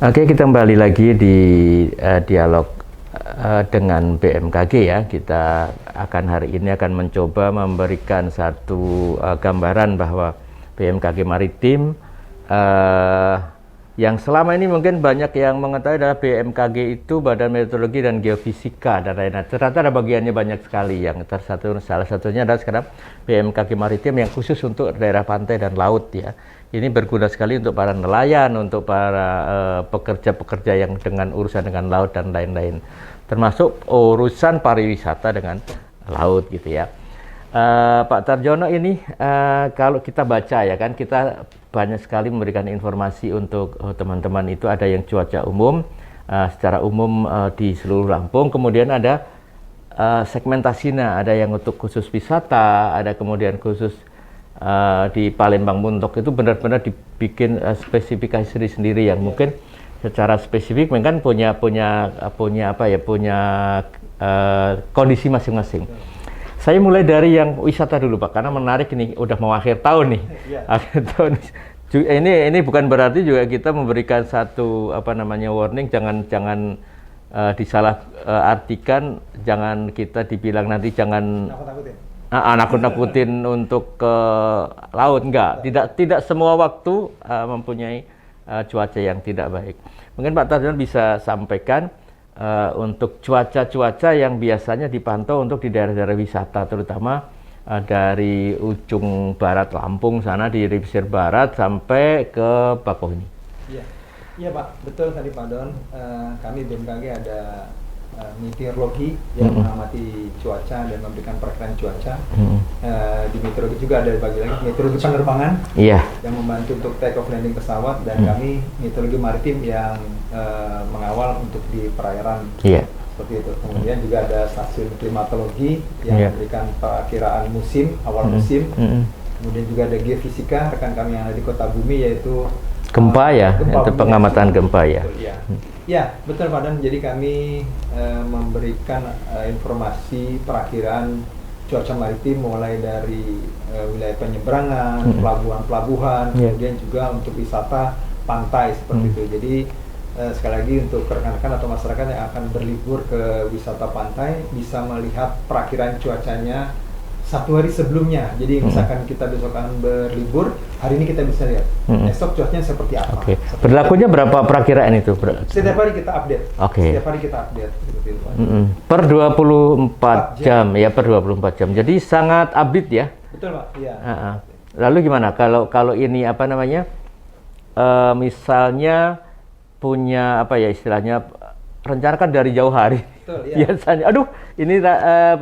Oke, kita kembali lagi di dialog dengan BMKG ya. Kita akan hari ini akan mencoba memberikan satu gambaran bahwa BMKG Maritim yang selama ini mungkin banyak yang mengetahui adalah BMKG itu Badan Meteorologi dan Geofisika dan lain-lain. Ternyata ada bagiannya banyak sekali. Salah satunya adalah sekarang BMKG Maritim yang khusus untuk daerah pantai dan laut ya. Ini berguna sekali untuk para nelayan, untuk para pekerja-pekerja yang dengan urusan dengan laut dan lain-lain, termasuk urusan pariwisata dengan laut gitu ya. Pak Tarjono ini kalau kita baca ya kan, kita banyak sekali memberikan informasi untuk teman-teman itu. Ada yang cuaca umum, secara umum di seluruh Lampung, kemudian ada segmentasinya, ada yang untuk khusus wisata, ada kemudian khusus di Palembang Muntok itu benar-benar dibikin spesifikasi sendiri yang mungkin secara spesifik kan punya kondisi masing-masing. Saya mulai dari yang wisata dulu Pak, karena menarik ini, udah mau akhir tahun nih. Akhir tahun ini bukan berarti juga kita memberikan satu warning, jangan disalah artikan, jangan kita dibilang nanti jangan nakut-nakutin untuk ke laut, enggak. Tidak semua waktu mempunyai cuaca yang tidak baik. Mungkin Pak Tarjono bisa sampaikan untuk cuaca-cuaca yang biasanya dipantau untuk di daerah-daerah wisata, terutama dari ujung barat Lampung sana, di pesisir barat sampai ke Bakauheni. Iya Pak, betul tadi Pak Don. Kami BMKG ada meteorologi yang mengamati cuaca dan memberikan perakiraan cuaca. Di meteorologi juga ada bagi lagi meteorologi penerbangan yang membantu untuk take off landing pesawat, dan kami meteorologi maritim yang mengawal untuk di perairan seperti itu. Kemudian juga ada stasiun klimatologi yang memberikan perakiraan musim, awal musim. Kemudian juga ada geofisika, rekan kami yang ada di Kota Bumi, yaitu gempa itu pengamatan gempa ya. Ya, betul Pak Dan. Jadi kami memberikan informasi perakiraan cuaca maritim mulai dari wilayah penyeberangan, pelabuhan-pelabuhan, kemudian juga untuk wisata pantai seperti itu. Jadi sekali lagi untuk rekan-rekan atau masyarakat yang akan berlibur ke wisata pantai bisa melihat perakiraan cuacanya satu hari sebelumnya. Jadi misalkan kita besok akan berlibur, hari ini kita bisa lihat esok cuacanya seperti apa. Berlakunya berapa perakiraan itu? Setiap hari kita update. Setiap hari kita update seperti itu. Per 24 jam ya, per 24 jam. Jadi sangat update ya. Betul Pak. Iya. Lalu gimana kalau ini misalnya punya istilahnya rencanakan dari jauh hari. Betul, biasanya, aduh ini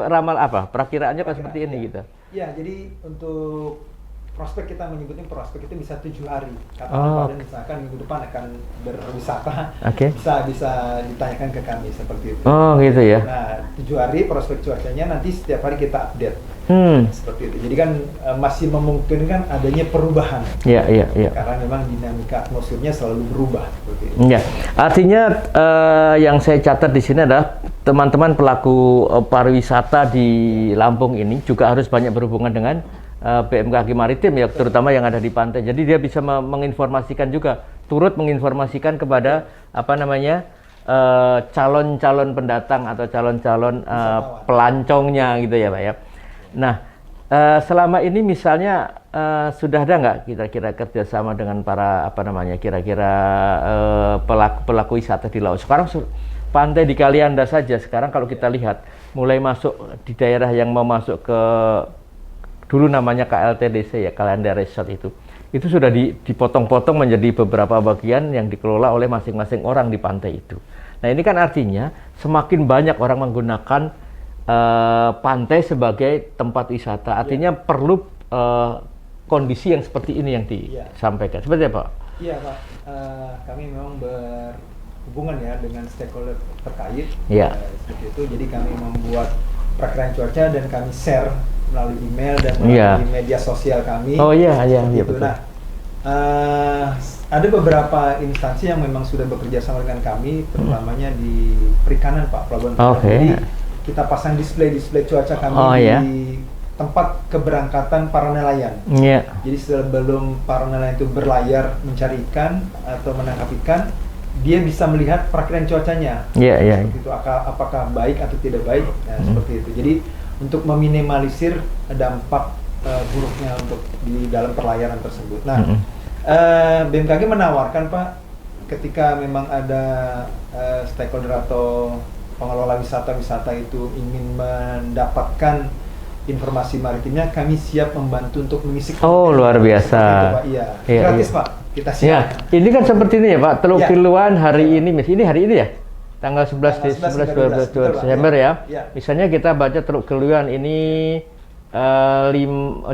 ramal perakiraannya seperti ini gitu. Ya, jadi untuk prospek kita menyebutnya prospek itu bisa 7 hari. Katakan misalkan minggu depan akan berwisata, bisa ditanyakan ke kami seperti itu. Oh gitu ya. Nah, 7 hari prospek cuacanya, nanti setiap hari kita update. Seperti itu. Jadi kan masih memungkinkan adanya perubahan. Iya. Karena memang dinamika atmosfernya selalu berubah seperti itu. Iya. Artinya yang saya catat di sini adalah teman-teman pelaku pariwisata di Lampung ini juga harus banyak berhubungan dengan BMKG Maritim ya, terutama yang ada di pantai. Jadi dia bisa menginformasikan juga, turut menginformasikan kepada calon-calon pendatang atau calon-calon pelancongnya gitu ya Pak ya. Nah, selama ini misalnya sudah ada nggak kira-kira kerjasama dengan para pelaku wisata di laut? Sekarang pantai di Kalianda saja sekarang kalau kita lihat mulai masuk di daerah yang mau masuk ke dulu namanya KLTDC ya, Kalianda Resort itu sudah dipotong-potong menjadi beberapa bagian yang dikelola oleh masing-masing orang di pantai itu. Nah ini kan artinya semakin banyak orang menggunakan pantai sebagai tempat wisata. Artinya perlu kondisi yang seperti ini yang disampaikan. Seperti apa? Iya Pak, kami memang berhubungan ya dengan stakeholder terkait. Seperti itu. Jadi kami membuat perakiraan cuaca dan kami share melalui email dan melalui media sosial kami. Betul. Nah, ada beberapa instansi yang memang sudah bekerja sama dengan kami, terutamanya di perikanan Pak, pelabuhan. Jadi kita pasang display cuaca kami di tempat keberangkatan para nelayan. Jadi sebelum para nelayan itu berlayar mencari ikan atau menangkap ikan, dia bisa melihat perakiraan cuacanya. Iya, iya. Seperti itu, apakah baik atau tidak baik, nah, seperti itu. Jadi untuk meminimalisir dampak buruknya untuk di dalam perlayaran tersebut. Nah, BMKG menawarkan Pak, ketika memang ada stakeholder atau pengelola wisata-wisata itu ingin mendapatkan informasi maritimnya, kami siap membantu untuk mengisi. Oh, luar biasa. Itu, Pak. Iya. Iya, Gratis iya. Pak, kita siap. Ya, ini kan seperti ini ya Pak, Teluk Ya. Kiluan hari Ya. ini, ini hari ini ya? Tanggal 11 Desember ya. Ya. Misalnya kita baca Teluk Kiluan ini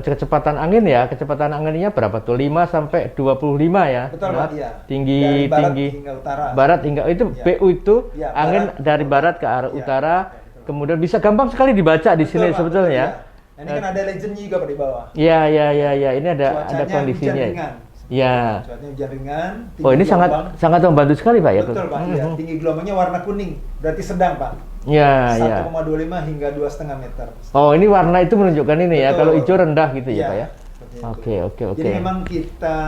kecepatan angin ya, kecepatan anginnya berapa tuh? 5 sampai 25 ya. Betul Pak, iya. Tinggi dari barat tinggi hingga utara. barat hingga itu Ya. PU itu Ya, angin barat, dari barat ke arah ya. utara. Kemudian bisa gampang sekali dibaca di Betul, sini Pak, sebetulnya betul, ya. Nah, ini kan ada legendnya juga Pak di bawah. Iya, iya, iya, iya, ini ada Cuacanya kondisinya. hujan ringan. Ya. Cuacanya hujan ringan. Oh, ini sangat gelombang. sangat membantu sekali Pak ya. Betul Pak, iya. Tinggi gelombangnya warna kuning, berarti sedang Pak. Ya, ya. 1,25 hingga 2,5 meter. Oh, ini warna itu menunjukkan ini ya. Betul. Kalau hijau rendah gitu ya, Iya, Pak ya. seperti itu. Oke, oke, oke. Jadi memang kita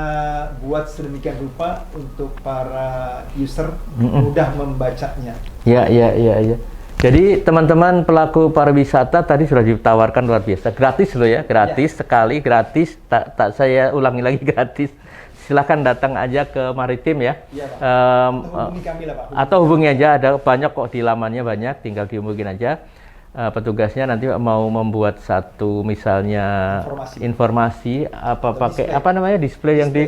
buat sedemikian rupa untuk para user mudah membacanya. Ya, ya, ya, ya. Jadi teman-teman pelaku pariwisata tadi sudah ditawarkan luar biasa, gratis loh ya, gratis sekali, gratis. Tak saya ulangi lagi gratis. Silahkan datang aja ke Maritim ya. Iya, Pak. Atau hubungi kami lah Pak. Atau hubungi aja, ada banyak kok di lamannya banyak, tinggal dihubungin aja. Petugasnya nanti mau membuat satu misalnya informasi apa pakai display. apa namanya display yang di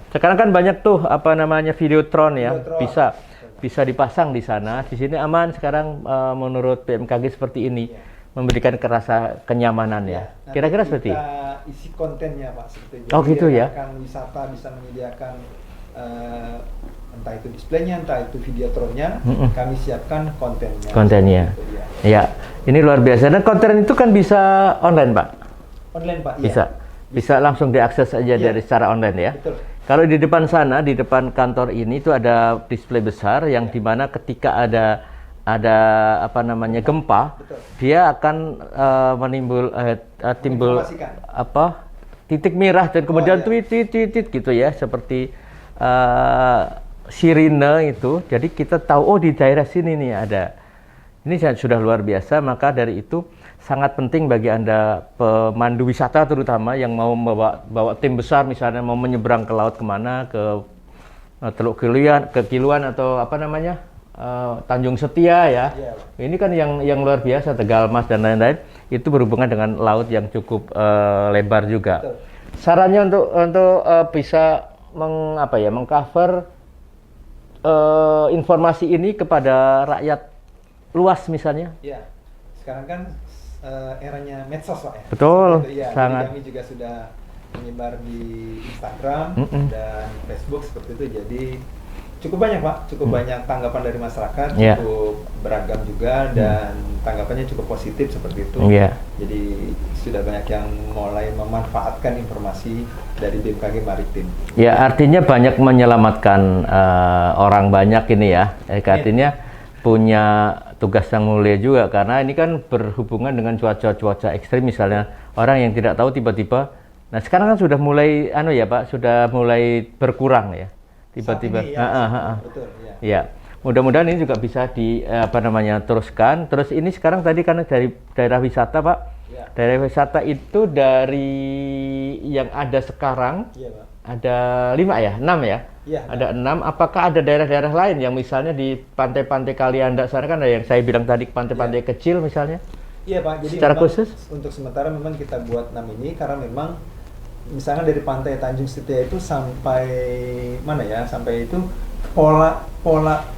sekarang kan banyak tuh apa namanya videotron ya, Videotron. bisa dipasang di sana. Di sini aman sekarang menurut BMKG seperti ini, memberikan kerasa kenyamanan ya. Nanti Kira-kira seperti kita isi kontennya Pak seperti itu. Oh, gitu ya. Akan wisata bisa menyediakan entah itu displaynya, entah itu videotronnya, kami siapkan kontennya. kontennya. Seperti itu, ya. Ya, ini luar biasa. Dan konten itu kan bisa online, Pak. Online Pak. Bisa. Bisa langsung diakses aja dari secara online ya. Betul. Kalau di depan sana, di depan kantor ini itu ada display besar yang dimana ketika ada apa namanya gempa, Betul. dia akan timbul Menginformasikan. apa titik merah dan kemudian tweet gitu ya, seperti sirine itu. Jadi kita tahu oh di daerah sini nih ada. Ini sudah luar biasa, maka dari itu sangat penting bagi Anda pemandu wisata terutama yang mau bawa tim besar misalnya mau menyeberang ke laut kemana, ke Teluk Kiluan, ke Kiluan atau apa namanya Tanjung Setia ya. Ini kan yang luar biasa, Tegal Mas dan lain-lain, itu berhubungan dengan laut yang cukup lebar juga. Betul. Sarannya untuk bisa mengcover informasi ini kepada rakyat luas misalnya. Ya, sekarang kan eranya medsos Pak ya. Betul, Seperti itu, ya. sangat. Jadi kami juga sudah menyebar di Instagram dan Facebook seperti itu. Jadi cukup banyak Pak, cukup banyak tanggapan dari masyarakat, Yeah. cukup beragam juga dan tanggapannya cukup positif seperti itu. Yeah. Jadi sudah banyak yang mulai memanfaatkan informasi dari BMKG Maritim. Ya, artinya banyak menyelamatkan orang banyak ini ya. Artinya punya tugas yang mulia juga, karena ini kan berhubungan dengan cuaca ekstrim misalnya. Orang yang tidak tahu tiba-tiba, nah sekarang kan sudah mulai ya Pak, sudah mulai berkurang ya. Tiba-tiba. Betul, ya. Ya. Mudah-mudahan ini juga bisa teruskan. Terus ini sekarang tadi kan dari daerah wisata Pak. Ya. Daerah wisata itu dari yang ada sekarang Iya, Pak. ada 5 ya? 6 ya? Iya. Ada 6. Apakah ada daerah-daerah lain yang misalnya di pantai-pantai Kalianda sana kan ada yang saya bilang tadi pantai-pantai kecil misalnya? Iya Pak, jadi Secara memang khusus? untuk sementara memang kita buat 6 ini karena memang misalnya dari pantai Tanjung Setia itu sampai mana ya? Sampai itu pola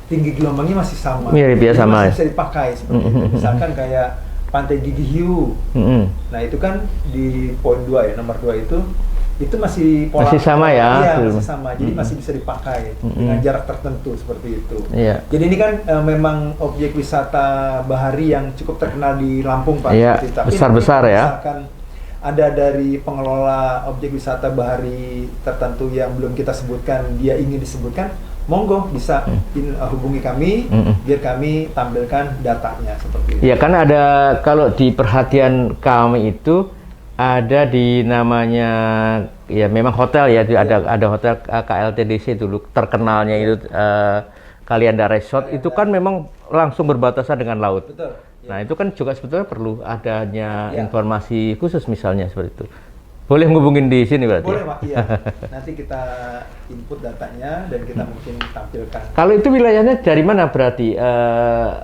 tinggi gelombangnya masih sama. Mirip ya, Jadi sama masih ya. bisa dipakai seperti itu. Misalkan kayak Pantai Gigi Hiu. Nah, itu kan di poin 2 ya, nomor 2 itu masih pola Masih sama ya? Iya, masih sama. Jadi masih bisa dipakai dengan jarak tertentu seperti itu. Iya. Jadi ini kan memang objek wisata bahari yang cukup terkenal di Lampung Pak. Iya, Seperti itu. Tapi besar-besar nanti ya. Misalkan ada dari pengelola objek wisata bahari tertentu yang belum kita sebutkan, dia ingin disebutkan, monggo bisa hubungi kami, biar kami tampilkan datanya seperti itu. Ya kan ada, kalau di perhatian kami itu ada di namanya ya memang hotel ya, ada hotel KLTDC dulu terkenalnya itu Kalianda Resort itu kan memang langsung berbatasan dengan laut. Betul. Nah, itu kan juga sebetulnya perlu adanya Ya. informasi khusus misalnya seperti itu. Boleh ngubungin di sini berarti? Boleh Pak, iya. Nanti kita input datanya dan kita mungkin tampilkan. Kalau itu wilayahnya dari mana berarti?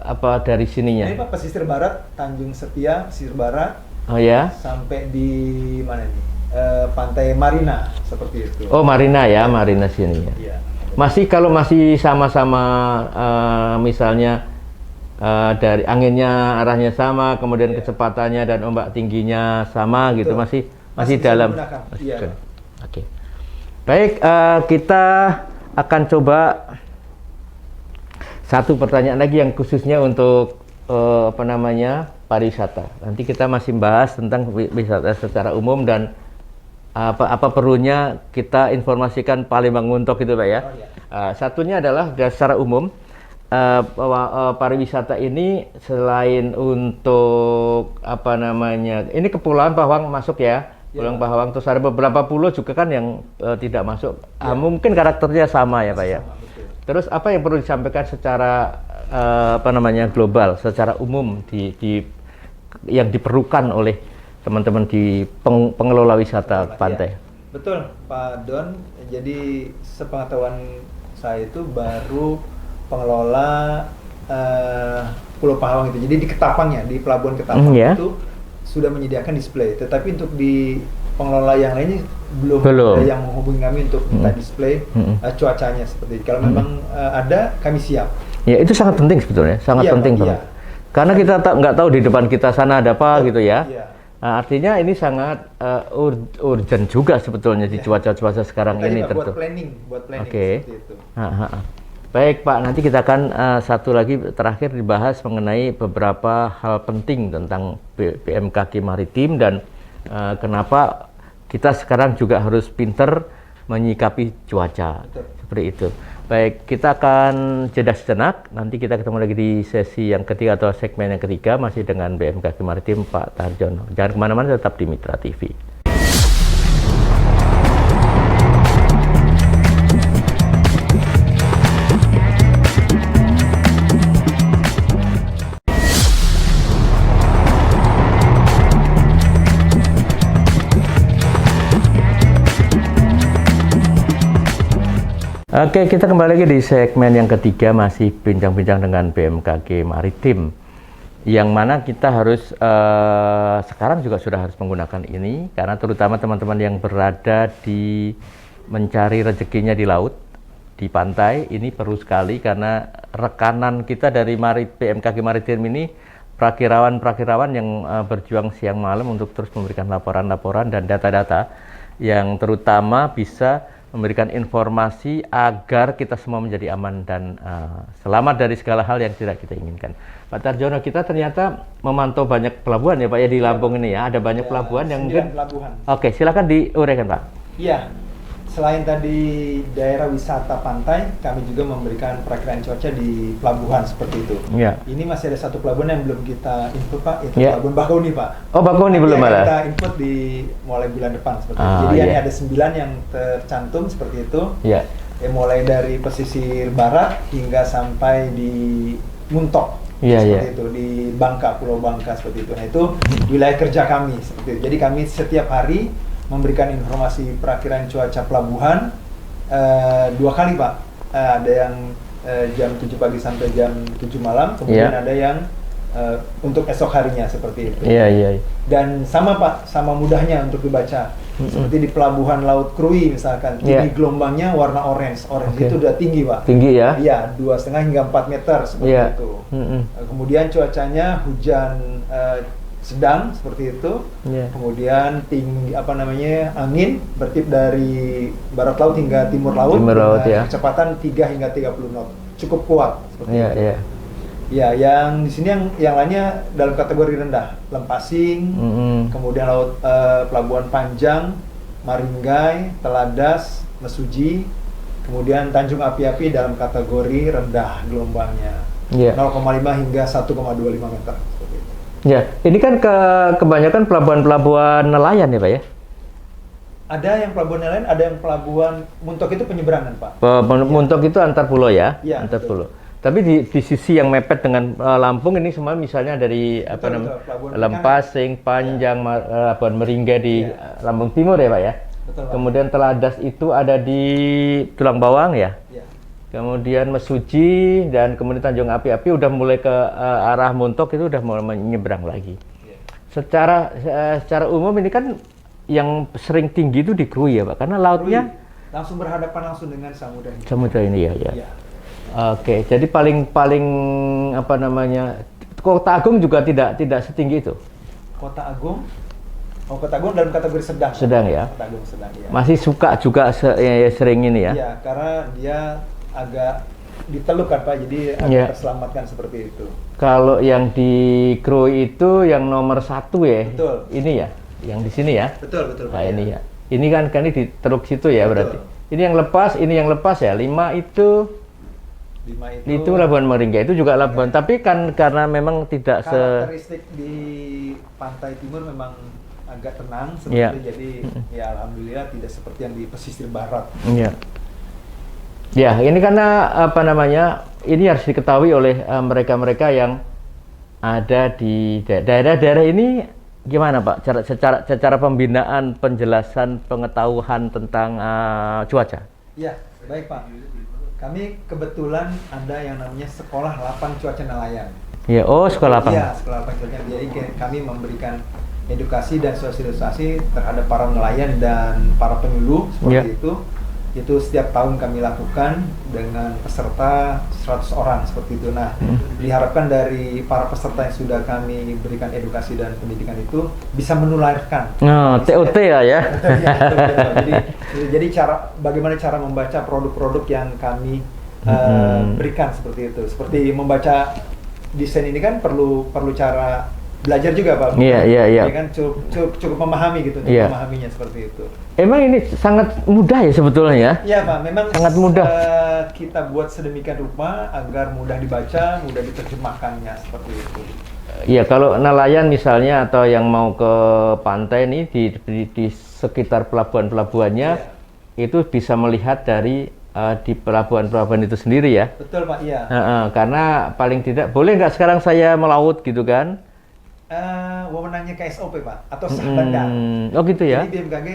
Apa dari sininya? Ini Pak, pesisir barat, Tanjung Setia, pesisir barat, Oh ya? sampai di mana nih? Pantai Marina, seperti itu. Oh, Marina ya, Marina sini ya. Iya. Masih kalau masih sama-sama misalnya dari anginnya arahnya sama, kemudian kecepatannya dan ombak tingginya sama gitu, Betul. masih Masih bisa dalam. digunakan, iya. Oke. Baik, kita akan coba satu pertanyaan lagi yang khususnya untuk apa namanya, pariwisata. Nanti kita masih bahas tentang wisata secara umum dan apa perlunya kita informasikan Palembang Nguntok itu Pak ya. Oh, iya. Satunya adalah secara umum bahwa pariwisata ini selain untuk apa namanya, ini Kepulauan Pahawang masuk ya, Kepulauan Pahawang, terus ada beberapa pulau juga kan yang tidak masuk. Mungkin karakternya sama ya Pak ya. Sama, betul. Terus apa yang perlu disampaikan secara apa namanya global, secara umum yang diperlukan oleh teman-teman di pengelola wisata pantai? Iya. Betul Pak Don. Jadi sepengetahuan saya itu baru pengelola Pulau Pahawang itu. Jadi di Ketapangnya, di Pelabuhan Ketapang ya. itu sudah menyediakan display. Tetapi untuk di pengelola yang lainnya belum ada yang menghubungi kami untuk minta display cuacanya seperti itu. Kalau memang ada, kami siap. Ya, itu sangat penting sebetulnya, sangat penting Pak, banget. Karena kita nggak tahu di depan kita sana ada apa gitu ya. Iya. Nah, artinya ini sangat urgent juga sebetulnya di cuaca-cuaca sekarang ini Pak, tentu. buat planning Oke. seperti itu. Baik Pak, nanti kita akan satu lagi terakhir dibahas mengenai beberapa hal penting tentang BMKG Maritim dan kenapa kita sekarang juga harus pinter menyikapi cuaca. Betul. Seperti itu. Baik, kita akan jeda sejenak. Nanti kita ketemu lagi di sesi yang ketiga atau segmen yang ketiga masih dengan BMKG Maritim Pak Tarjono. Jangan kemana-mana, tetap di Mitra TV. Oke, kita kembali lagi di segmen yang ketiga, masih bincang-bincang dengan BMKG Maritim. Yang mana kita harus, sekarang juga sudah harus menggunakan ini, karena terutama teman-teman yang berada di mencari rezekinya di laut, di pantai, ini perlu sekali karena rekanan kita dari BMKG Maritim ini, prakirawan-prakirawan yang berjuang siang malam untuk terus memberikan laporan-laporan dan data-data yang terutama bisa memberikan informasi agar kita semua menjadi aman dan selamat dari segala hal yang tidak kita inginkan. Pak Tarjono, kita ternyata memantau banyak pelabuhan ya Pak ya di Lampung ini ya. Ada banyak pelabuhan yang mungkin. Pelabuhan. Oke, silakan diuraikan Pak. Iya. Selain tadi daerah wisata pantai, kami juga memberikan perakiraan cuaca di pelabuhan seperti itu. Iya. Ini masih ada satu pelabuhan yang belum kita input Pak, itu Iya. Pelabuhan Bakauheni Pak. Oh, Bakauheni belum malah. Kita input di mulai bulan depan seperti itu. Jadi iya. ada 9 yang tercantum seperti itu. Iya. Mulai dari pesisir barat hingga sampai di Muntok. Iya, Seperti iya. itu di Bangka, Pulau Bangka seperti itu. Nah, itu wilayah kerja kami seperti itu. Jadi kami setiap hari memberikan informasi perakiraan cuaca pelabuhan 2 kali Pak. Ada yang jam 7 pagi sampai jam 7 malam, kemudian ada yang untuk esok harinya seperti itu. Iya, iya. Dan sama Pak, sama mudahnya untuk dibaca. Seperti di pelabuhan Laut Krui misalkan, tinggi gelombangnya warna orange. Orange itu udah tinggi Pak. Tinggi ya? Iya, 2,5 hingga 4 meter seperti itu. Kemudian cuacanya hujan sedang seperti itu. Kemudian tinggi angin bertiup dari barat laut hingga timur laut. Kecepatan 3 hingga 30 knot. Cukup kuat seperti itu. Iya. Ya, yang di sini yang lainnya dalam kategori rendah, Lempasing, kemudian Pelabuhan Panjang, Maringgai, Teladas, Mesuji, kemudian Tanjung Api-Api dalam kategori rendah gelombangnya, 0,5 hingga 1,25 meter. Seperti itu. Ya, ini kan kebanyakan pelabuhan-pelabuhan nelayan ya Pak ya? Ada yang pelabuhan nelayan, ada yang pelabuhan Muntok itu penyeberangan, Pak. Muntok itu antar pulau ya, Iya, antar betul. pulau. Tapi di sisi yang mepet dengan Lampung ini semua misalnya dari Betul, Pelabuhan Lempasing, Panjang, Pelabuhan Meringga di Iya. Lampung Timur ya Pak ya. Betul, Pak. Kemudian Teladas itu ada di Tulang Bawang ya. Iya. Kemudian Mesuji dan kemudian Tanjung Api-Api udah mulai ke arah Muntok itu udah mulai menyeberang lagi. Iya. Secara umum ini kan yang sering tinggi itu di Krui ya Pak, karena lautnya Langsung berhadapan langsung dengan samudra Hindia. samudra ini ya. Iya. Oke, jadi paling apa namanya, Kota Agung juga tidak setinggi itu. Kota Agung. Oh, Kota Agung dalam kategori sedang. Sedang ya. Kota Agung sedang ya. Masih suka juga sering ini ya. Iya, karena dia agak diteluk kan Pak, jadi agak Iya. terselamatkan seperti itu. Kalau yang di Krui itu yang nomor 1 ya. Betul. Ini ya, yang di sini ya. Betul, betul. Nah Pak, ini ya. Ini kan ini di Teluk situ ya Betul. berarti. Ini yang lepas, ini yang lepas ya. 5 itu 5 itu Labuan Meringga itu juga Labuan, tapi kan karena memang tidak karakteristik di pantai timur memang agak tenang seperti Iya. itu, jadi ya alhamdulillah tidak seperti yang di pesisir barat. Iya. Ya, ini karena apa namanya? Ini harus diketahui oleh mereka-mereka yang ada di daerah-daerah ini gimana Pak? Secara pembinaan, penjelasan, pengetahuan tentang cuaca. Ya, baik Pak. Kami kebetulan ada yang namanya Sekolah Lapang Cuaca Nelayan. Ya, sekolah apa? Iya, Sekolah Lapang Cuaca. Jadi kami memberikan edukasi dan sosialisasi terhadap para nelayan dan para penyuluh seperti itu. Itu setiap tahun kami lakukan dengan peserta 100 orang seperti itu. Nah, diharapkan dari para peserta yang sudah kami berikan edukasi dan pendidikan itu bisa menularkan. TOT ya. Ya, betul. Jadi bagaimana cara membaca produk-produk yang kami berikan seperti itu. Seperti membaca desain ini kan perlu cara belajar juga Pak. Iya. Ini kan cukup memahami gitu, untuk memahaminya seperti itu. Emang ini sangat mudah ya sebetulnya ya? Iya Pak, memang sangat mudah. Kita buat sedemikian rupa agar mudah dibaca, mudah diterjemahkannya seperti itu. Iya, kalau nelayan misalnya atau yang mau ke pantai nih di sekitar pelabuhan-pelabuhannya itu bisa melihat dari di pelabuhan-pelabuhan itu sendiri ya. Betul Pak, iya. Karena paling tidak boleh nggak sekarang saya melaut gitu kan? Wewenangnya KSOP Pak, atau sah bandar. Oh gitu ya. Jadi BMKG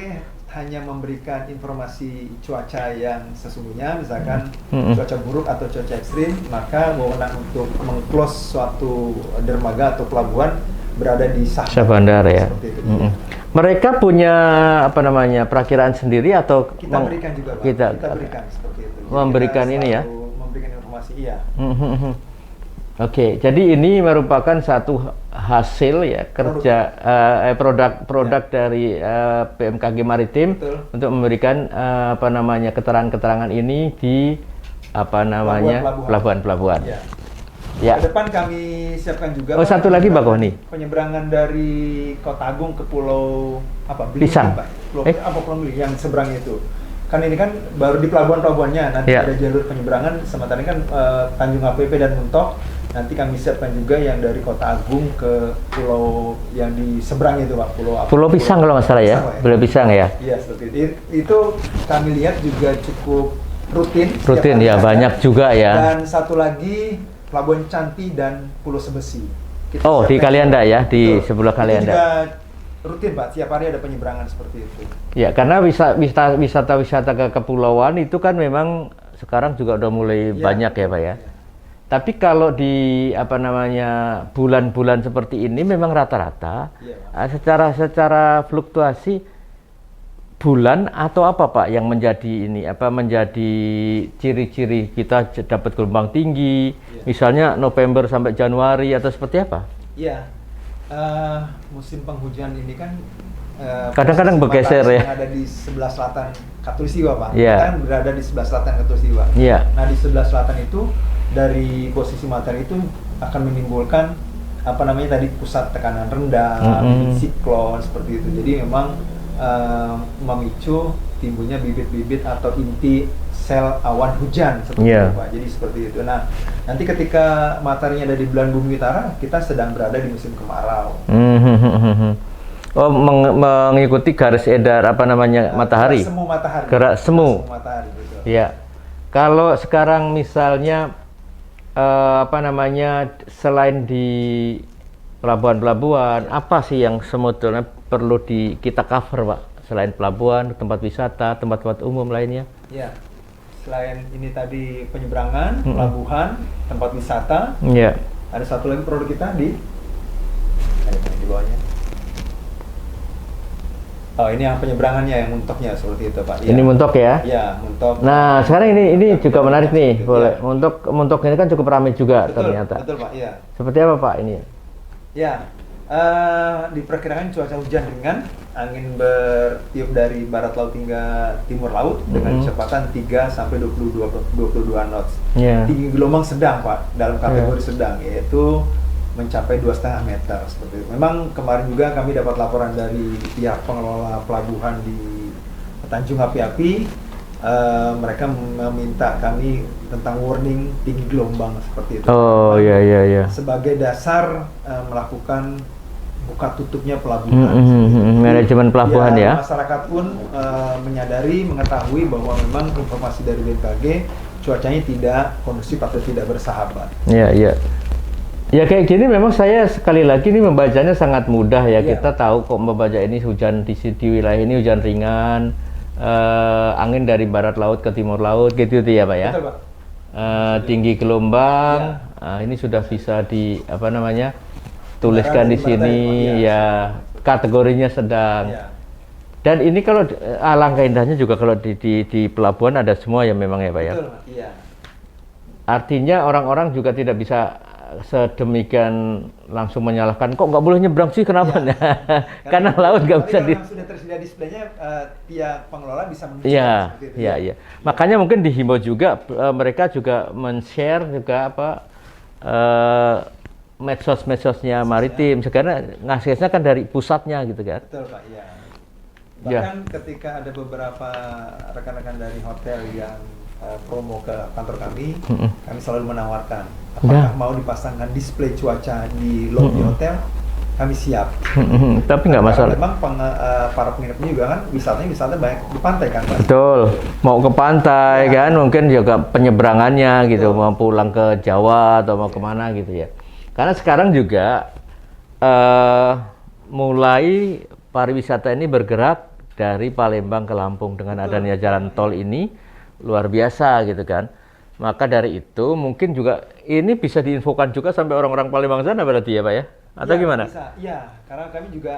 hanya memberikan informasi cuaca yang sesungguhnya, misalkan cuaca buruk atau cuaca ekstrim, maka wewenang untuk meng-close suatu dermaga atau pelabuhan berada di sah bandar ya. Seperti itu. Mereka punya apa namanya perakiraan sendiri atau kita berikan juga Pak. Kita berikan seperti itu. Jadi memberikan kita ini ya. Memberikan informasi iya. Oke, jadi ini merupakan satu hasil ya kerja produk dari BMKG Maritim. Betul. Untuk memberikan apa namanya keterangan-keterangan ini di apa namanya pelabuhan-pelabuhan. Ya. Ke depan kami siapkan juga. Satu lagi Pak Koni. Penyeberangan dari Kota Agung ke Pulau Pisang. Pulau Beli yang seberang itu. Kan ini kan baru di pelabuhan-pelabuhannya, nanti ada jalur penyeberangan. Sementara ini kan Tanjung APP dan Muntok. Nanti kami siapkan juga yang dari Kota Agung ke pulau yang di seberang itu Pak, Pulau Pisang kalau nggak salah ya. Pulau Pisang ya. Iya, seperti itu. Itu kami lihat juga cukup rutin. Rutin ya, banyak juga ya. Dan satu lagi Pelabuhan Canti dan Pulau Sebesi. Di Kalianda ya, di sebelah Kalianda. Itu juga rutin Pak, tiap hari ada penyeberangan seperti itu. Ya, karena wisata ke kepulauan itu kan memang sekarang juga udah mulai banyak ya Pak ya. Tapi kalau di apa namanya bulan-bulan seperti ini memang rata-rata secara fluktuasi bulan atau apa Pak yang menjadi menjadi ciri-ciri kita dapat gelombang tinggi, misalnya November sampai Januari atau seperti apa? Iya, musim penghujan ini kan kadang-kadang bergeser ya. Yang ada di sebelah selatan Khatulistiwa Pak. Yeah. Kita kan berada di sebelah selatan Khatulistiwa. Yeah. Nah di sebelah selatan itu dari posisi matahari itu akan menimbulkan tadi pusat tekanan rendah, siklon seperti itu. Jadi memang memicu timbulnya bibit-bibit atau inti sel awan hujan seperti itu Pak. Jadi seperti itu. Nah nanti ketika mataharinya ada di belahan bumi utara, kita sedang berada di musim kemarau. Oh, mengikuti garis edar apa namanya matahari. Gerak semu matahari. Gerak semu. Matahari, betul. Ya. Kalau sekarang misalnya apa namanya selain di pelabuhan-pelabuhan, apa sih yang sebetulnya perlu kita cover, Pak? Selain pelabuhan, tempat wisata, tempat-tempat umum lainnya? Ya. Selain ini tadi penyeberangan, pelabuhan, tempat wisata. Ya. Ada satu lagi produk kita di bawahnya. Oh, ini yang penyeberangannya, yang muntoknya seperti itu, Pak. Ini muntok ya? Iya, muntok. Nah, sekarang ini juga menarik nih. Boleh. Muntok ini kan cukup ramai juga ternyata. Betul, Pak. Iya. Seperti apa, Pak, ini? Ya. Diperkirakan cuaca hujan ringan, angin bertiup dari barat laut hingga timur laut dengan kecepatan 3 sampai 22 knots. Yeah. Tinggi gelombang sedang, Pak, dalam kategori sedang, yaitu mencapai 2,5 meter seperti itu. Memang kemarin juga kami dapat laporan dari pihak pengelola pelabuhan di Tanjung Api-Api, mereka meminta kami tentang warning tinggi gelombang seperti itu. Oh, iya. Sebagai dasar melakukan buka tutupnya pelabuhan. Manajemen pelabuhan ya. Masyarakat pun menyadari, mengetahui bahwa memang informasi dari BMKG cuacanya tidak kondusif atau tidak bersahabat. Iya. Ya kayak gini memang saya sekali lagi ini membacanya sangat mudah ya. Kita tahu kok membaca ini hujan di wilayah ini hujan ringan, angin dari barat laut ke timur laut gitu ya, Pak ya. Betul, Pak. Tinggi gelombang, ini sudah bisa tuliskan di sini ya, kategorinya sedang. Dan ini kalau alangkah indahnya juga kalau di pelabuhan ada semua ya memang ya, Pak ya. Betul, iya. Artinya orang-orang juga tidak bisa sedemikian langsung menyalahkan kok nggak boleh nyebrang sih, kenapa? Karena laut nggak bisa sudah tersedia displaynya, pihak pengelola bisa menunjukkan. Iya. Makanya mungkin dihimbau juga mereka juga men-share juga medsos-medsosnya maritim, karena ngasihnya kan dari pusatnya gitu kan. Betul, Pak, iya. Bahkan ketika ada beberapa rekan-rekan dari hotel yang promo ke kantor kami, kami selalu menawarkan apakah mau dipasangkan display cuaca di lobi hotel, kami siap. Tapi nggak masalah. Memang para penginapnya juga kan wisata banyak di pantai kan, Pak? Betul, mau ke pantai kan, mungkin juga penyeberangannya gitu, mau pulang ke Jawa atau mau kemana gitu ya. Karena sekarang juga mulai pariwisata ini bergerak dari Palembang ke Lampung dengan adanya jalan tol ini. Luar biasa gitu kan. Maka dari itu mungkin juga ini bisa diinfokan juga sampai orang-orang Palembang sana berarti ya, Pak ya? Atau gimana? Bisa, iya. Karena kami juga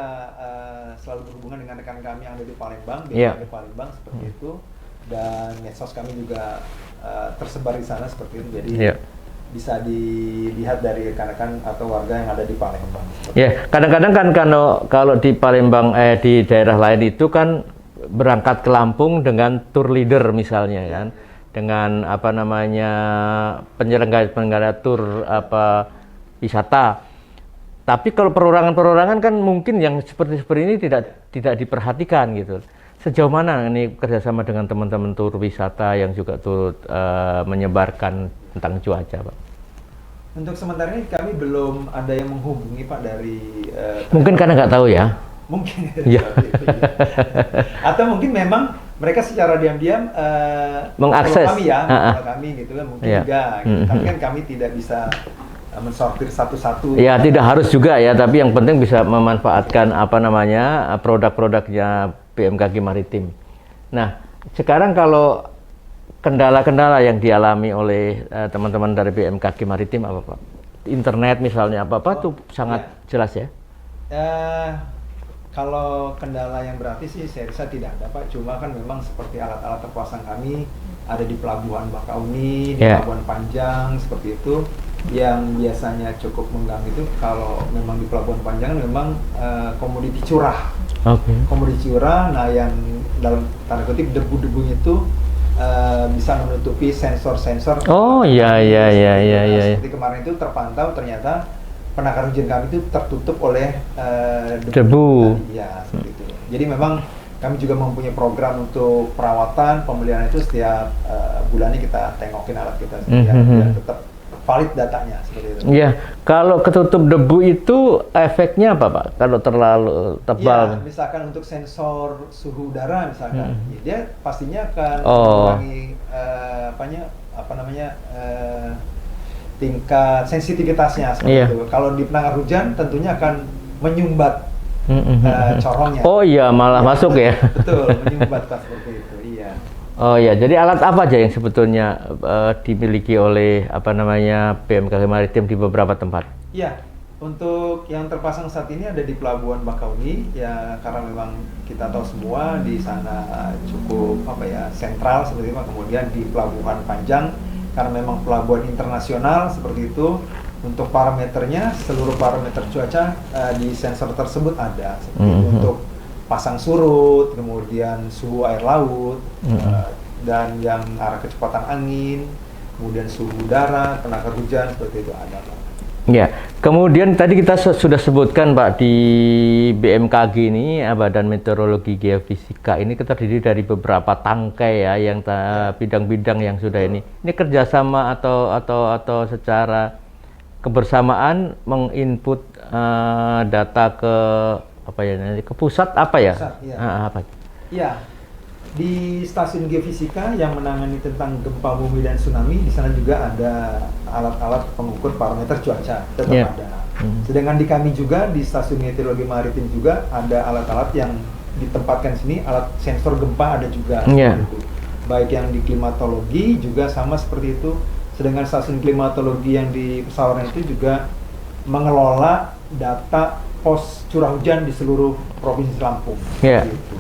selalu berhubungan dengan rekan kami yang ada di Palembang, di Palembang seperti itu. Dan medsos kami juga tersebar di sana seperti itu. Jadi bisa dilihat dari rekan-rekan atau warga yang ada di Palembang. Kadang-kadang kan kalau di Palembang di daerah lain itu kan berangkat ke Lampung dengan tour leader misalnya kan, dengan penyelenggara tour wisata. Tapi kalau perorangan kan mungkin yang seperti ini tidak diperhatikan gitu. Sejauh mana ini kerjasama dengan teman-teman tour wisata yang juga turut menyebarkan tentang cuaca, Pak? Untuk sementara ini kami belum ada yang menghubungi, Pak, dari mungkin karena nggak tahu ya. Mungkin atau mungkin memang mereka secara diam-diam mengakses kami kami gitu kan, mungkin juga gitu. Tapi kan kami tidak bisa mensortir satu-satu. Ya, tidak harus juga ya, tapi yang penting bisa memanfaatkan produk-produknya BMKG Maritim. Nah, sekarang kalau kendala-kendala yang dialami oleh teman-teman dari BMKG Maritim apa, Pak? Internet misalnya apa tuh sangat jelas ya? Kalau kendala yang berarti sih saya rasa tidak ada, Pak. Cuma kan memang seperti alat-alat terpasang kami ada di Pelabuhan Bakauni, di Pelabuhan Panjang seperti itu, yang biasanya cukup mengganggu itu kalau memang di Pelabuhan Panjang memang komoditi curah. Komoditi curah, nah yang dalam tanda kutip debu-debunya itu bisa menutupi sensor-sensor. Seperti kemarin itu terpantau ternyata penakar hujan kami itu tertutup oleh debu. Ya, seperti itu. Jadi memang kami juga mempunyai program untuk perawatan, pemeliharaan itu setiap bulannya kita tengokin alat kita biar tetap valid datanya seperti itu. Iya, kalau ketutup debu itu efeknya apa Pak? Kalau terlalu tebal? Ya, misalkan untuk sensor suhu udara misalkan, ya, dia pastinya akan Oh. mengurangi tingkat sensitivitasnya seperti Iya. itu. Kalau di penangkar hujan tentunya akan menyumbat corongnya. Oh iya, malah Ya, masuk ya. Betul, menyumbat Pak, seperti itu. Iya. Oh ya, jadi alat apa aja yang sebetulnya dimiliki oleh BMKG Maritim di beberapa tempat? Iya, untuk yang terpasang saat ini ada di Pelabuhan Bakauni ya, karena memang kita tahu semua di sana cukup sentral seperti itu. Kemudian di Pelabuhan Panjang karena memang pelabuhan internasional seperti itu, untuk parameternya seluruh parameter cuaca di sensor tersebut ada seperti itu, untuk pasang surut, kemudian suhu air laut, dan yang arah kecepatan angin, kemudian suhu udara, penangkar hujan seperti itu ada Pak. Ya, kemudian tadi kita sudah sebutkan Pak, di BMKG ini, Badan Meteorologi Geofisika ini terdiri dari beberapa tangkai ya, yang bidang-bidang yang sudah ini kerjasama atau secara kebersamaan menginput data ke ke pusat Pusat, ya. Apa? Iya, di stasiun geofisika yang menangani tentang gempa bumi dan tsunami, di sana juga ada alat-alat pengukur parameter cuaca, tetap ada. Sedangkan di kami juga di stasiun meteorologi maritim juga ada alat-alat yang ditempatkan di sini, alat sensor gempa ada juga. Itu. Baik yang di klimatologi juga sama seperti itu. Sedangkan stasiun klimatologi yang di Pesawaran itu juga mengelola data pos curah hujan di seluruh provinsi Lampung. Gitu.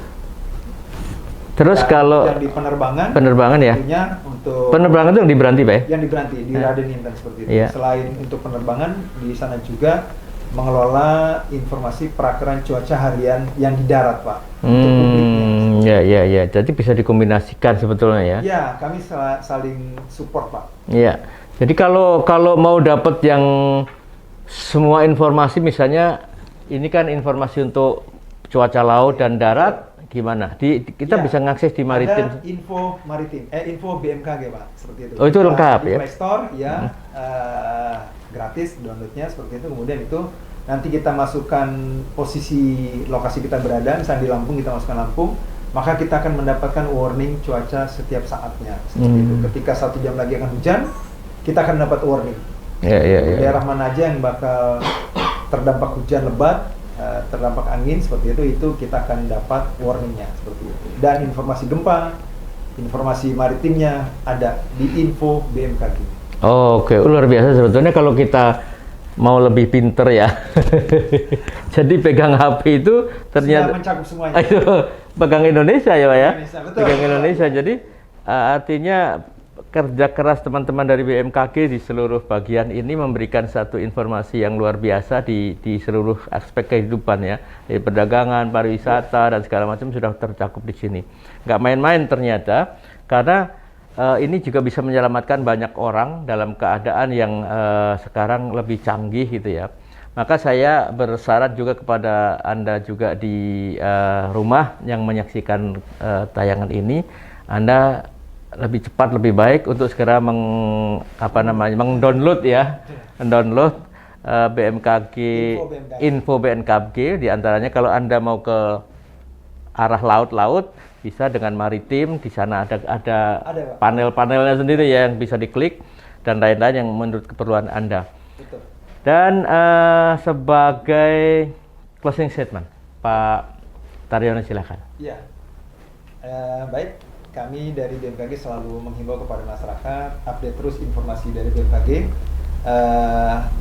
Terus dan kalau yang di penerbangan ya. Untuk penerbangan itu yang di Beranti, Pak ya? Yang di Beranti, di Raden Inten seperti itu. Selain untuk penerbangan, di sana juga mengelola informasi perakiraan cuaca harian yang di darat, Pak. Untuk publiknya. Ya. Jadi bisa dikombinasikan sebetulnya ya? Ya, kami saling support, Pak. Iya. Jadi kalau mau dapat yang semua informasi, misalnya ini kan informasi untuk cuaca laut dan darat, gimana? Kita bisa ngakses di maritim. Ada info maritim, info BMKG Pak, seperti itu. Oh, itu lengkap di ya? Play Store ya, gratis downloadnya seperti itu. Kemudian itu nanti kita masukkan posisi lokasi kita berada, misalnya di Lampung, kita masukkan Lampung, maka kita akan mendapatkan warning cuaca setiap saatnya. Seperti itu. Ketika 1 jam lagi akan hujan, kita akan dapat warning. Daerah mana aja yang bakal terdampak hujan lebat, terdampak angin seperti itu kita akan dapat warningnya seperti itu. Dan informasi gempa, informasi maritimnya ada di info BMKG. Oke, luar biasa sebetulnya kalau kita mau lebih pinter ya. Jadi pegang HP itu ternyata sudah mencakup semuanya. Itu pegang Indonesia ya Pak ya? Betul, pegang Indonesia. Jadi artinya kerja keras teman-teman dari BMKG di seluruh bagian ini memberikan satu informasi yang luar biasa di seluruh aspek kehidupan ya, dari perdagangan, pariwisata dan segala macam sudah tercakup di sini. Nggak main-main ternyata, karena ini juga bisa menyelamatkan banyak orang dalam keadaan yang sekarang lebih canggih gitu ya. Maka saya bersyarat juga kepada Anda juga di rumah yang menyaksikan tayangan ini, Anda lebih cepat lebih baik untuk segera mengdownload ya, mendownload BMKG info BMKG. Diantaranya kalau Anda mau ke arah laut bisa dengan maritim, di sana ada panel-panelnya sendiri ya yang bisa diklik dan lain-lain yang menurut keperluan Anda. Betul. Dan sebagai closing statement, Pak Taryono silakan. Iya, baik. Kami dari BMKG selalu menghimbau kepada masyarakat, update terus informasi dari BMKG,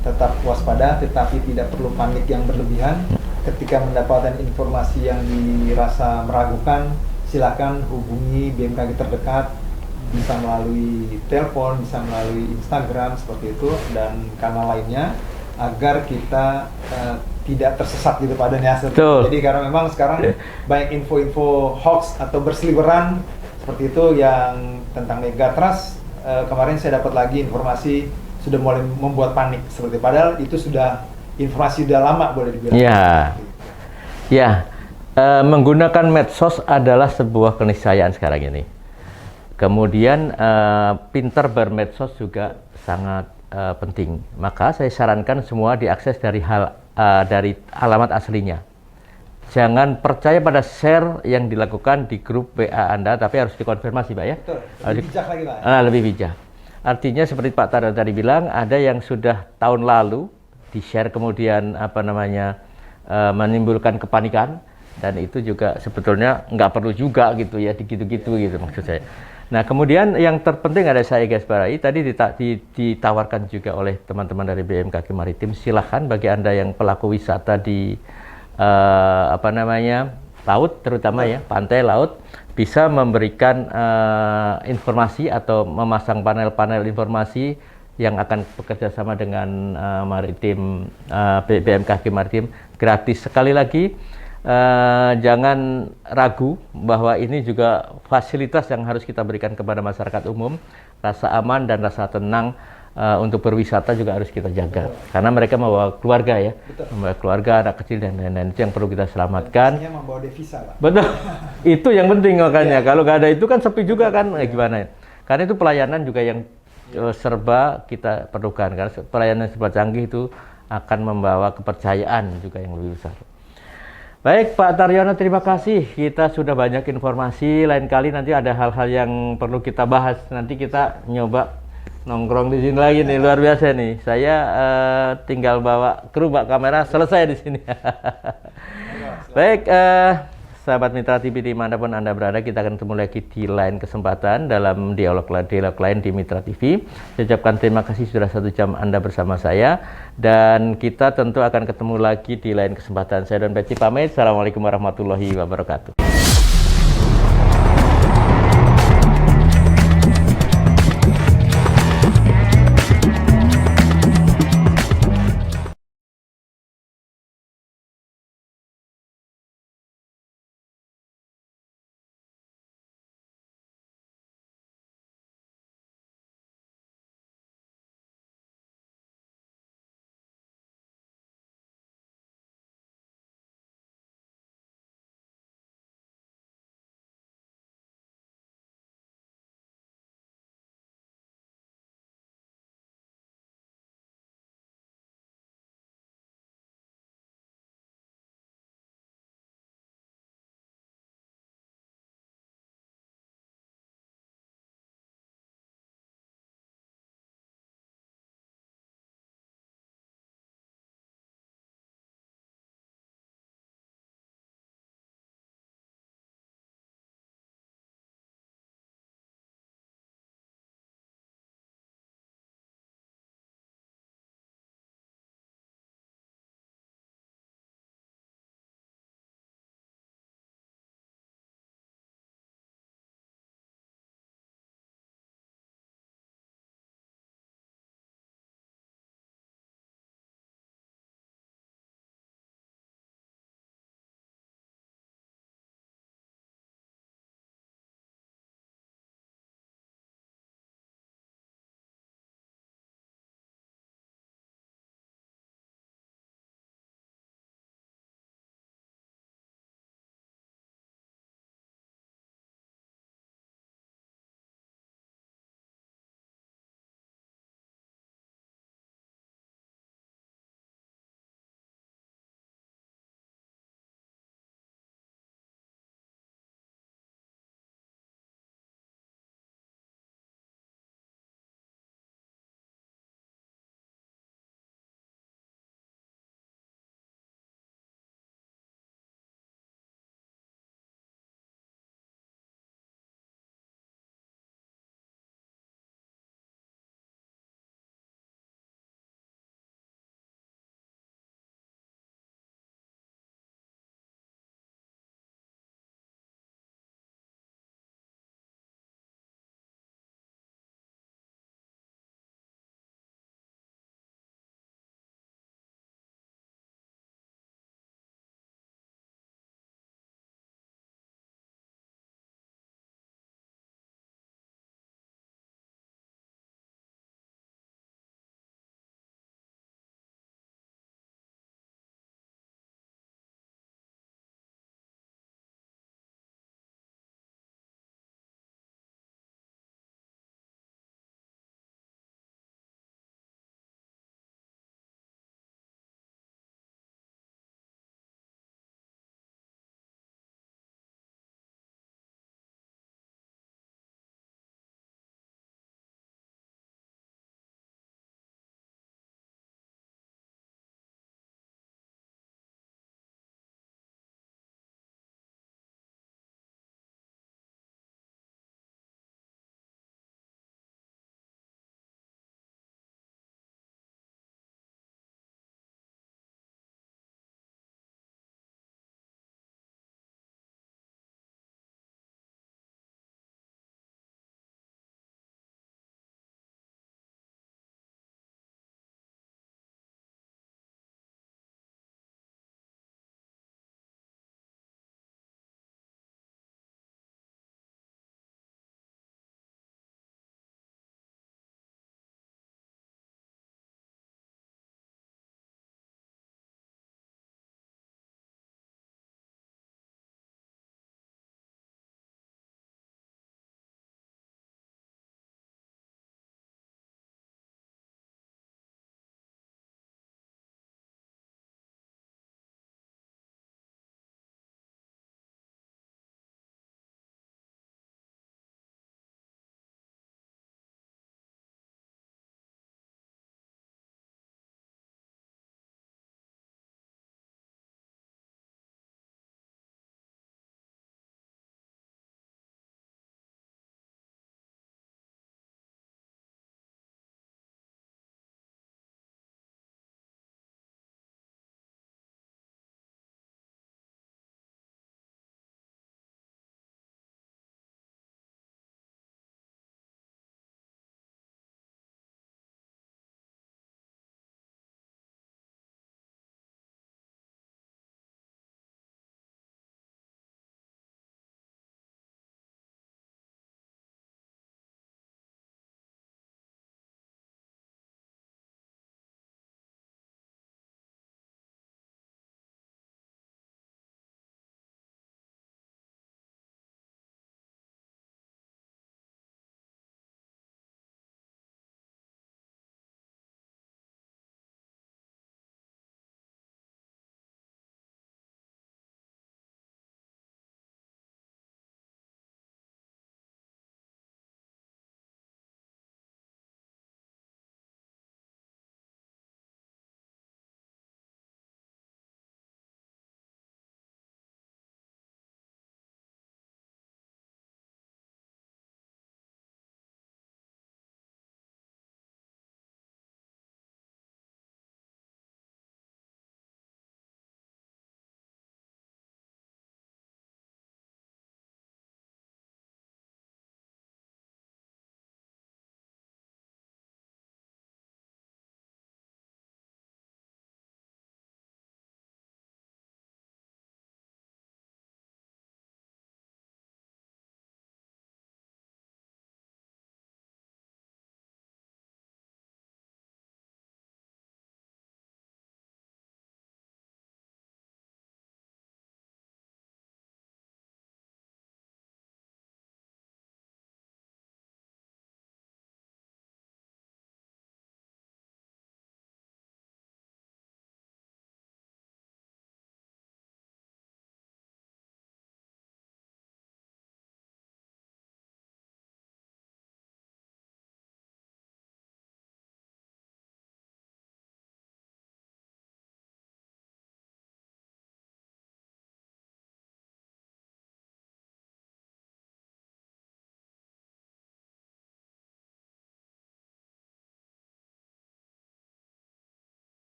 tetap waspada, tetapi tidak perlu panik yang berlebihan. Ketika mendapatkan informasi yang dirasa meragukan, silakan hubungi BMKG terdekat, bisa melalui telepon, bisa melalui Instagram seperti itu, dan kanal lainnya, agar kita tidak tersesat gitu Pak Dan ya. Jadi karena memang sekarang banyak info-info hoax atau berseliweran seperti itu yang tentang megatrust. Kemarin saya dapat lagi informasi sudah mulai membuat panik seperti, padahal itu sudah informasi sudah lama boleh dibilang. Menggunakan medsos adalah sebuah keniscayaan sekarang ini. Kemudian pintar bermedsos juga sangat penting. Maka saya sarankan semua diakses dari dari alamat aslinya. Jangan percaya pada share yang dilakukan di grup WA Anda, tapi harus dikonfirmasi, Pak ya. Betul. Lebih bijak lagi, Pak. Lebih bijak. Artinya seperti Pak Taryo tadi bilang, ada yang sudah tahun lalu di-share kemudian menimbulkan kepanikan, dan itu juga sebetulnya nggak perlu juga gitu ya, gitu-gitu gitu maksud saya. Nah, kemudian yang terpenting ada saya garisbawahi tadi ditawarkan juga oleh teman-teman dari BMKG Maritim, silahkan bagi Anda yang pelaku wisata di laut, terutama ya, pantai laut, bisa memberikan informasi atau memasang panel-panel informasi yang akan bekerja sama dengan BMKG Maritim gratis. Sekali lagi, jangan ragu bahwa ini juga fasilitas yang harus kita berikan kepada masyarakat umum. Rasa aman dan rasa tenang untuk berwisata juga harus kita jaga. Karena mereka membawa keluarga ya. Betul. Membawa keluarga, anak kecil dan lain-lain. Itu yang perlu kita selamatkan. Pastinya membawa devisa, Pak. Betul. Itu yang penting makanya. Kalau nggak ada itu kan sepi juga kan. Gimana ya? Karena itu pelayanan juga yang serba kita perlukan. Karena pelayanan serba canggih itu akan membawa kepercayaan juga yang lebih besar. Baik Pak Taryono, terima kasih. Kita sudah banyak informasi. Lain kali nanti ada hal-hal yang perlu kita bahas. Nanti kita nyoba nongkrong di sini lagi nih, luar biasa nih. Saya tinggal bawa kru, bawa kamera, selesai di sini. Baik, sahabat Mitra TV dimanapun Anda berada, kita akan ketemu lagi di lain kesempatan dalam dialog lain di Mitra TV. Saya ucapkan terima kasih sudah 1 jam Anda bersama saya, dan kita tentu akan ketemu lagi di lain kesempatan. Saya Don Peci pamit. Assalamualaikum warahmatullahi wabarakatuh.